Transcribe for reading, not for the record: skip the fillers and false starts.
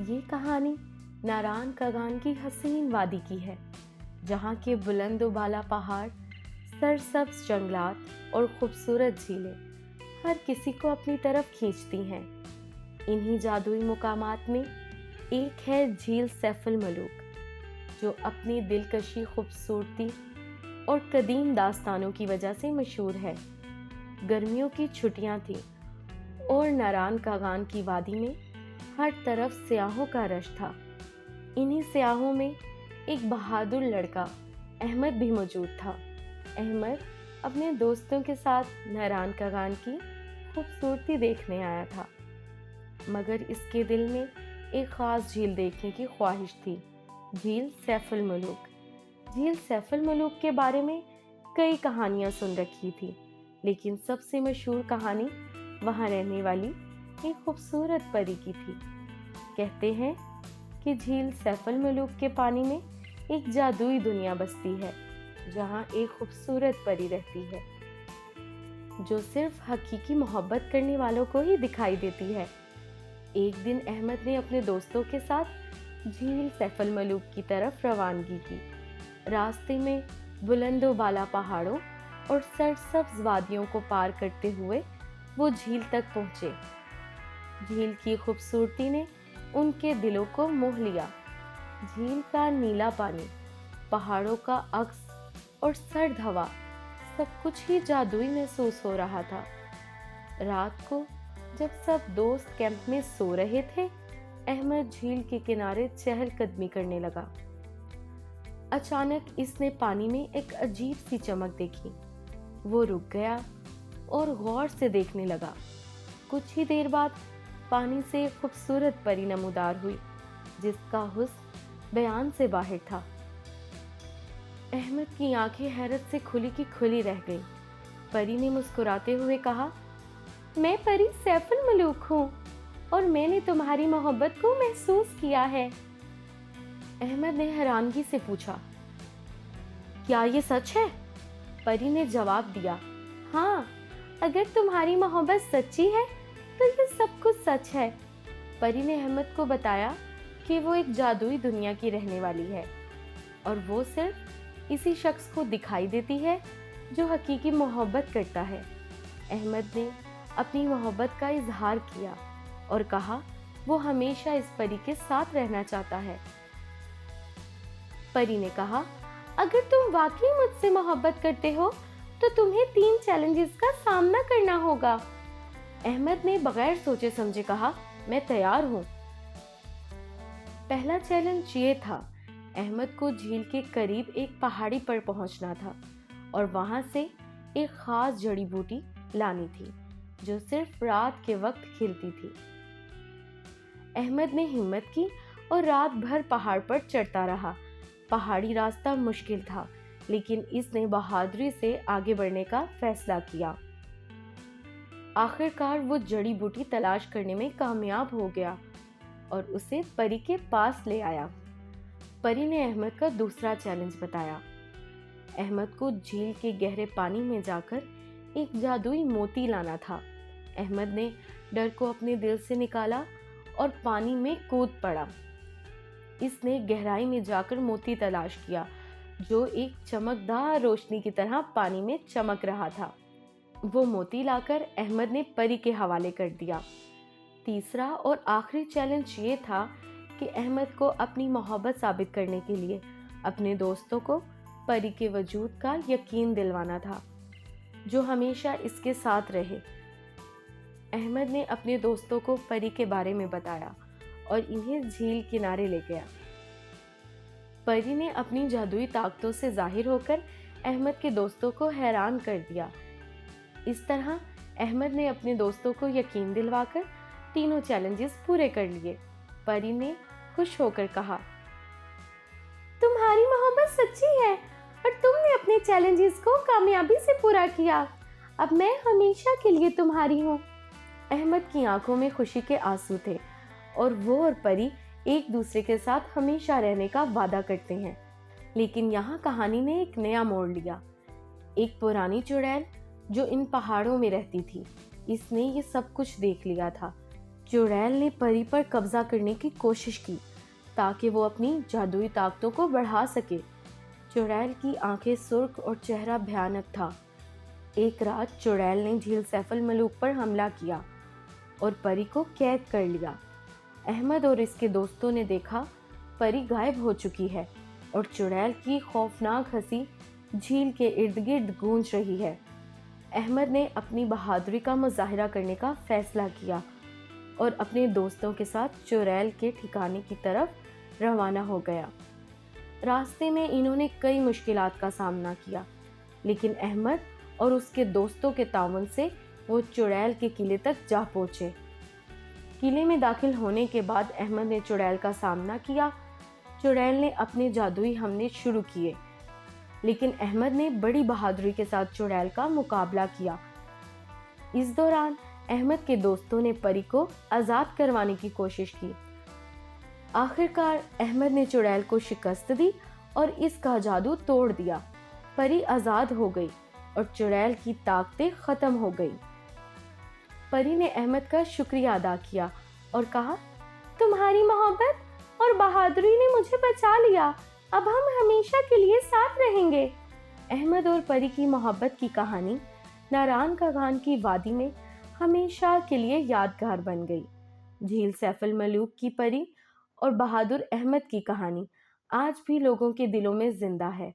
یہ کہانی ناران کاغان کی حسین وادی کی ہے، جہاں کے بلند و بالا پہاڑ، سرسبز جنگلات اور خوبصورت جھیلیں ہر کسی کو اپنی طرف کھینچتی ہیں۔ انہی جادوئی مقامات میں ایک ہے جھیل سیف الملوک، جو اپنی دلکشی خوبصورتی اور قدیم داستانوں کی وجہ سے مشہور ہے۔ گرمیوں کی چھٹیاں تھیں اور ناران کاغان کی وادی میں ہر طرف سیاحوں کا رش تھا۔ انہی سیاحوں میں ایک بہادر لڑکا احمد بھی موجود تھا۔ احمد اپنے دوستوں کے ساتھ ناران کاغان کی خوبصورتی دیکھنے آیا تھا، مگر اس کے دل میں ایک خاص جھیل دیکھنے کی خواہش تھی، جھیل سیف الملوک۔ جھیل سیف الملوک کے بارے میں کئی کہانیاں سن رکھی تھی، لیکن سب سے مشہور کہانی وہاں رہنے والی ایک خوبصورت پری کی تھی۔ کہتے ہیں کہ جھیل سیف الملوک کے پانی میں ایک جادوئی دنیا بستی ہے، جہاں ایک خوبصورت پری رہتی ہے جو صرف حقیقی محبت کرنے والوں کو ہی دکھائی دیتی ہے۔ ایک دن احمد نے اپنے دوستوں کے ساتھ جھیل سیف الملوک کی طرف روانگی کی۔ راستے میں بلند و بالا پہاڑوں اور سرسبز وادیوں کو پار کرتے ہوئے وہ جھیل تک پہنچے۔ جھیل کی خوبصورتی نے ان کے دلوں کو موہ لیا۔ جھیل کا نیلا پانی، پہاڑوں کا عکس اور سرد ہوا، سب کچھ ہی جادوئی محسوس ہو رہا تھا۔ رات کو جب سب دوست کیمپ میں سو رہے تھے، احمد جھیل کے کنارے چہل قدمی کرنے لگا۔ اچانک اس نے پانی میں ایک عجیب سی چمک دیکھی۔ وہ رک گیا اور غور سے دیکھنے لگا۔ کچھ ہی دیر بعد پانی سے ایک خوبصورت پری نمودار ہوئی، جس کا حسن بیان سے باہر تھا۔ احمد کی آنکھیں حیرت سے کھلی کی کھلی رہ گئیں۔ پری نے مسکراتے ہوئے کہا، میں پری سیف الملوک ہوں اور میں نے تمہاری محبت کو محسوس کیا ہے۔ احمد نے حیرانگی سے پوچھا، کیا یہ سچ ہے؟ پری نے جواب دیا، ہاں، اگر تمہاری محبت سچی ہے تو یہ سب کچھ سچ ہے۔ پری نے احمد کو بتایا کہ وہ ایک جادوئی دنیا کی رہنے والی ہے اور وہ صرف اسی شخص کو دکھائی دیتی ہے جو حقیقی محبت کرتا ہے۔ احمد نے اپنی محبت کا اظہار کیا اور کہا وہ ہمیشہ اس پری کے ساتھ رہنا چاہتا ہے۔ پری نے کہا، اگر تم واقعی مجھ سے محبت کرتے ہو تو تمہیں 3 چیلنجز کا سامنا کرنا ہوگا۔ احمد نے بغیر سوچے سمجھے کہا، میں تیار ہوں۔ پہلا چیلنج یہ تھا، احمد کو جھیل کے قریب ایک پہاڑی پر پہنچنا تھا اور وہاں سے ایک خاص جڑی بوٹی لانی تھی جو صرف رات کے وقت کھلتی تھی۔ احمد نے ہمت کی اور رات بھر پہاڑ پر چڑھتا رہا۔ پہاڑی راستہ مشکل تھا، لیکن اس نے بہادری سے آگے بڑھنے کا فیصلہ کیا۔ آخر کار وہ جڑی بوٹی تلاش کرنے میں کامیاب ہو گیا اور اسے پری کے پاس لے آیا۔ پری نے احمد کا دوسرا چیلنج بتایا۔ احمد کو جھیل کے گہرے پانی میں جا کر ایک جادوئی موتی لانا تھا۔ احمد نے ڈر کو اپنے دل سے نکالا اور پانی میں کود پڑا۔ اس نے گہرائی میں جا کر موتی تلاش کیا، جو ایک چمکدار روشنی کی طرح پانی میں چمک رہا تھا۔ وہ موتی لا کر احمد نے پری کے حوالے کر دیا۔ تیسرا اور آخری چیلنج یہ تھا کہ احمد کو اپنی محبت ثابت کرنے کے لیے اپنے دوستوں کو پری کے وجود کا یقین دلوانا تھا، جو ہمیشہ اس کے ساتھ رہے۔ احمد نے اپنے دوستوں کو پری کے بارے میں بتایا اور انہیں جھیل کنارے لے گیا۔ پری نے اپنی جادوئی طاقتوں سے ظاہر ہو کر احمد کے دوستوں کو حیران کر دیا۔ اس طرح احمد نے اپنے دوستوں کو یقین دلوا کر 3 چیلنجز پورے کر لیے۔ پری نے خوش ہو کر کہا، تمہاری محبت سچی ہے اور تم نے اپنے چیلنجز کو کامیابی سے پورا کیا۔ اب میں ہمیشہ کے لیے تمہاری ہوں۔ احمد کی آنکھوں میں خوشی کے آنسو تھے اور وہ اور پری ایک دوسرے کے ساتھ ہمیشہ رہنے کا وعدہ کرتے ہیں۔ لیکن یہاں کہانی نے ایک نیا موڑ لیا۔ ایک پرانی چڑیل جو ان پہاڑوں میں رہتی تھی، اس نے یہ سب کچھ دیکھ لیا تھا۔ چڑیل نے پری پر قبضہ کرنے کی کوشش کی تاکہ وہ اپنی جادوئی طاقتوں کو بڑھا سکے۔ چڑیل کی آنکھیں سرخ اور چہرہ بھیانک تھا۔ ایک رات چڑیل نے جھیل سیف الملوک پر حملہ کیا اور پری کو قید کر لیا۔ احمد اور اس کے دوستوں نے دیکھا پری غائب ہو چکی ہے اور چڑیل کی خوفناک ہنسی جھیل کے ارد گرد گونج رہی ہے۔ احمد نے اپنی بہادری کا مظاہرہ کرنے کا فیصلہ کیا اور اپنے دوستوں کے ساتھ چڑیل کے ٹھکانے کی طرف روانہ ہو گیا۔ راستے میں انہوں نے کئی مشکلات کا سامنا کیا، لیکن احمد اور اس کے دوستوں کے تعاون سے وہ چڑیل کے قلعے تک جا پہنچے۔ قلعے میں داخل ہونے کے بعد احمد نے چڑیل کا سامنا کیا۔ چڑیل نے اپنے جادوئی حملے شروع کیے، لیکن احمد نے بڑی بہادری کے ساتھ چڑیل کا مقابلہ کیا۔ اس دوران احمد کے دوستوں نے پری کو آزاد کروانے کی کوشش کی۔ آخر کار احمد نے چڑیل کو شکست دی اور اس کا جادو توڑ دیا۔ پری آزاد ہو گئی اور چڑیل کی طاقتیں ختم ہو گئی۔ پری نے احمد کا شکریہ ادا کیا اور کہا، تمہاری محبت اور بہادری نے مجھے بچا لیا، اب ہم ہمیشہ کے لیے ساتھ رہیں گے۔ احمد اور پری کی محبت کی کہانی ناران کاغان کی وادی میں ہمیشہ کے لیے یادگار بن گئی۔ جھیل سیف الملوک کی پری اور بہادر احمد کی کہانی آج بھی لوگوں کے دلوں میں زندہ ہے۔